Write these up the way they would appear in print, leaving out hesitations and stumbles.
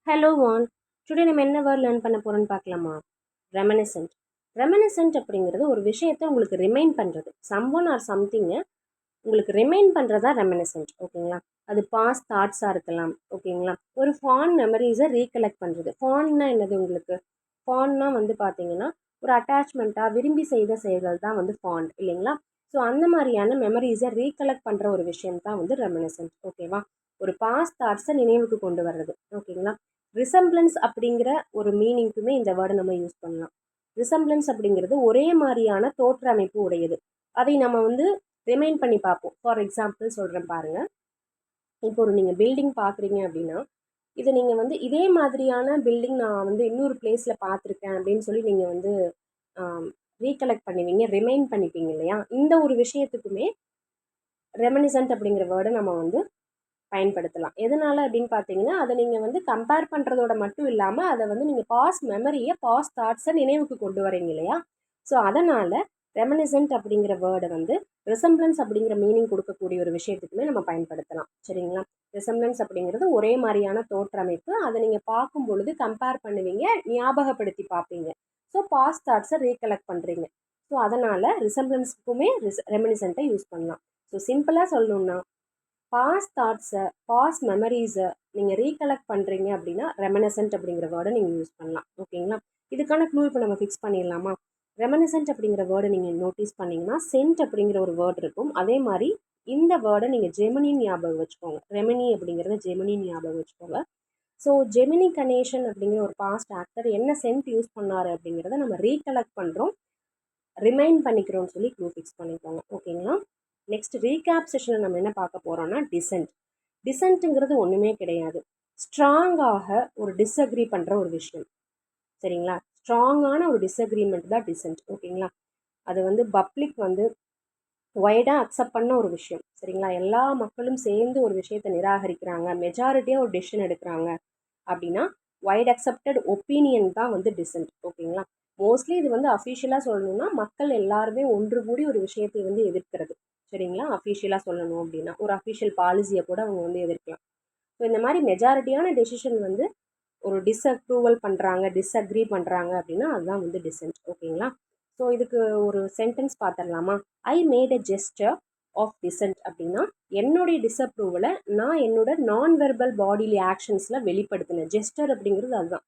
Hello வான். Today நம்ம என்ன word learn பண்ண போகிறோன்னு பார்க்கலாமா? ரெமினிசன்ட். ரெமினிசன்ட் அப்படிங்கிறது ஒரு விஷயத்தை உங்களுக்கு ரிமைண்ட் பண்ணுறது. சம்ஒன் ஆர் சம்திங்கை உங்களுக்கு ரிமைண்ட் பண்ணுறதா ரெமினிசன்ட். ஓகேங்களா? அது பாஸ்ட் தாட்ஸாக இருக்கலாம். ஓகேங்களா? ஒரு ஃபாண்ட் மெமரிஸை ரீகலெக்ட் பண்ணுறது. ஃபாண்ட்னா என்னது உங்களுக்கு? ஃபாண்ட்னா வந்து பார்த்தீங்கன்னா ஒரு அட்டாச்மெண்ட்டாக விரும்பி செய்த செயல்கள் தான் வந்து ஃபாண்ட் இல்லைங்களா? ஸோ அந்த மாதிரியான மெமரிஸை ரீகலெக்ட் பண்ணுற ஒரு விஷயம் தான் வந்து ரெமினிசன்ட். ஓகேவா? ஒரு பாஸ்ட் தாட்ஸை நினைவுக்கு கொண்டு வர்றது. ஓகேங்களா? ரிசம்பிளன்ஸ் அப்படிங்கிற ஒரு மீனிங்க்குமே இந்த வேர்டை நம்ம யூஸ் பண்ணலாம். ரிசம்பிளன்ஸ் அப்படிங்கிறது ஒரே மாதிரியான தோற்ற அமைப்பு உடையது. அதை நம்ம வந்து ரிமைண்ட் பண்ணி பார்ப்போம். ஃபார் எக்ஸாம்பிள் சொல்கிறேன் பாருங்கள். இப்போ ஒரு நீங்கள் பில்டிங் பார்க்குறீங்க அப்படின்னா இதை நீங்கள் வந்து இதே மாதிரியான பில்டிங் நான் வந்து இன்னொரு பிளேஸில் பார்த்துருக்கேன் அப்படின்னு சொல்லி நீங்கள் வந்து ரீகலெக்ட் பண்ணுவீங்க, ரிமைண்ட் பண்ணிப்பீங்க இல்லையா? இந்த ஒரு விஷயத்துக்குமே ரெமினிசன்ட் அப்படிங்கிற வேர்டை நம்ம வந்து பயன்படுத்தலாம். எதனால் அப்படின்னு பார்த்தீங்கன்னா அதை நீங்கள் வந்து கம்பேர் பண்ணுறதோட மட்டும் இல்லாமல் அதை வந்து நீங்கள் பாஸ்ட் மெமரியை பாஸ்ட் தாட்ஸை நினைவுக்கு கொண்டு வரீங்க இல்லையா? ஸோ அதனால் ரெமினிசன்ட் அப்படிங்கிற வேர்டை வந்து ரிசம்பிளன்ஸ் அப்படிங்கிற மீனிங் கொடுக்கக்கூடிய ஒரு விஷயத்துக்குமே நம்ம பயன்படுத்தலாம். சரிங்களா? ரிசம்பிளன்ஸ் அப்படிங்கிறது ஒரே மாதிரியான தோற்றமைப்பு. அதை நீங்கள் பார்க்கும் பொழுது கம்பேர் பண்ணுவீங்க, ஞாபகப்படுத்தி பார்ப்பீங்க. ஸோ பாஸ்ட் தாட்ஸை ரீகலெக்ட் பண்ணுறீங்க. ஸோ அதனால் ரிசம்பிளன்ஸுக்குமே ரெமினிசன்ட்டை யூஸ் பண்ணலாம். ஸோ சிம்பிளாக சொல்லணுன்னா பாஸ்ட் தாட்ஸை பாஸ்ட் மெமரிஸை நீங்கள் ரீகலெக்ட் பண்ணுறீங்க அப்படின்னா ரெமினிசன்ட் அப்படிங்கிற வேர்டை நீங்கள் யூஸ் பண்ணலாம். ஓகேங்களா? இதுக்கான க்ளூ இப்போ நம்ம ஃபிக்ஸ் பண்ணிடலாமா? ரெமினிசன்ட் அப்படிங்கிற வேர்டை நீங்கள் நோட்டீஸ் பண்ணிங்கன்னா சென்ட் அப்படிங்கிற ஒரு வேர்டு இருக்கும். அதே மாதிரி இந்த வேர்டை நீங்கள் ஜெமினின்னு ஞாபகம் வச்சுக்கோங்க. ரெமினி அப்படிங்கிறத ஜெமினின்னு ஞாபகம் வச்சுக்கோங்க. ஸோ ஜெமினி கணேசன் அப்படிங்கிற ஒரு பாஸ்ட் ஆக்டர் என்ன சென்ட் யூஸ் பண்ணார் அப்படிங்கிறத நம்ம ரீகலெக்ட் பண்ணுறோம், ரிமைண்ட் பண்ணிக்கிறோம்னு சொல்லி க்ளூ ஃபிக்ஸ் பண்ணிக்கோங்க. ஓகேங்களா? நெக்ஸ்ட் ரீகேப் செஷனில் நம்ம என்ன பார்க்க போகிறோம்னா டிசென்ட். டிசென்ட்டுங்கிறது ஒன்றுமே கிடையாது, ஸ்ட்ராங்காக ஒரு டிஸ்அக்ரி பண்ணுற ஒரு விஷயம். சரிங்களா? ஸ்ட்ராங்கான ஒரு டிஸ்அக்ரிமெண்ட் தான் டிசென்ட். ஓகேங்களா? அது வந்து பப்ளிக் வந்து வைடாக அக்செப்ட் பண்ண ஒரு விஷயம். சரிங்களா? எல்லா மக்களும் சேர்ந்து ஒரு விஷயத்தை நிராகரிக்கிறாங்க, மெஜாரிட்டியாக ஒரு டெசிஷன் எடுக்கிறாங்க அப்படின்னா வைட் அக்செப்டட் ஒப்பீனியன் தான் வந்து டிசென்ட். ஓகேங்களா? மோஸ்ட்லி இது வந்து அஃபிஷியலாக சொல்லணும்னா மக்கள் எல்லாருமே ஒன்று கூடி ஒரு விஷயத்தை வந்து எதிர்க்கிறது. சரிங்களா? அஃபிஷியலாக சொல்லணும் அப்படின்னா ஒரு அஃபிஷியல் பாலிசியை கூட அவங்க வந்து எதிர்க்கலாம். ஸோ இந்த மாதிரி மெஜாரிட்டியான டெசிஷன் வந்து ஒரு டிஸ்அப்ரூவல் பண்ணுறாங்க, டிஸ்அக்ரி பண்ணுறாங்க அப்படின்னா அதுதான் வந்து டிசென்ட். ஓகேங்களா? ஸோ இதுக்கு ஒரு சென்டென்ஸ் பார்த்துடலாமா? I made a gesture of dissent அப்படின்னா என்னுடைய டிஸ்அப்ரூவலை நான் என்னோட நான் வெர்பல் பாடிலி ஆக்ஷன்ஸில் வெளிப்படுத்தினேன். ஜெஸ்டர் அப்படிங்கிறது அதுதான்,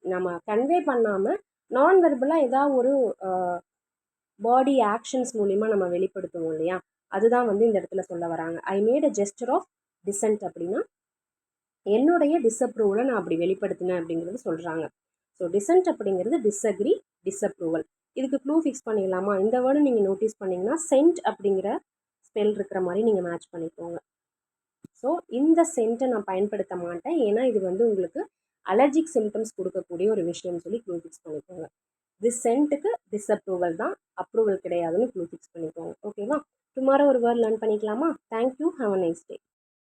நம்ம கன்வே பண்ணாமல் நான் வெர்பலாக ஏதாவது ஒரு பாடி ஆக்ஷன்ஸ் மூலிமா நம்ம வெளிப்படுத்துவோம் இல்லையா? அதுதான் வந்து இந்த இடத்துல சொல்ல வராங்க. I made a gesture of dissent அப்படின்னா என்னுடைய டிஸ்அப்ரூவலை நான் அப்படி வெளிப்படுத்தினேன் அப்படிங்கிறது சொல்கிறாங்க. ஸோ டிசென்ட் அப்படிங்கிறது டிஸ்அக்ரி, டிஸ்அப்ரூவல். இதுக்கு க்ளூ ஃபிக்ஸ் பண்ணிடலாமா? இந்த வேர்டு நீங்கள் நோட்டீஸ் பண்ணிங்கன்னா சென்ட் அப்படிங்கிற ஸ்பெல் இருக்கிற மாதிரி நீங்கள் மேட்ச் பண்ணிக்கோங்க. ஸோ இந்த சென்ட்டை நான் பயன்படுத்த மாட்டேன், ஏன்னா இது வந்து உங்களுக்கு அலர்ஜிக் சிம்டம்ஸ் கொடுக்கக்கூடிய ஒரு விஷயம்னு சொல்லி க்ளூ ஃபிக்ஸ் பண்ணிக்கோங்க. திஸ் சென்ட்டுக்கு டிஸ்அப்ரூவல் தான், அப்ரூவல் கிடையாதுன்னு க்ளூ ஃபிக்ஸ் பண்ணிக்கோங்க. ஓகேவா? டுமாரோ ஒரு வேர்ட் லேர்ன் பண்ணிக்கலாமா? Thank you, have a nice day.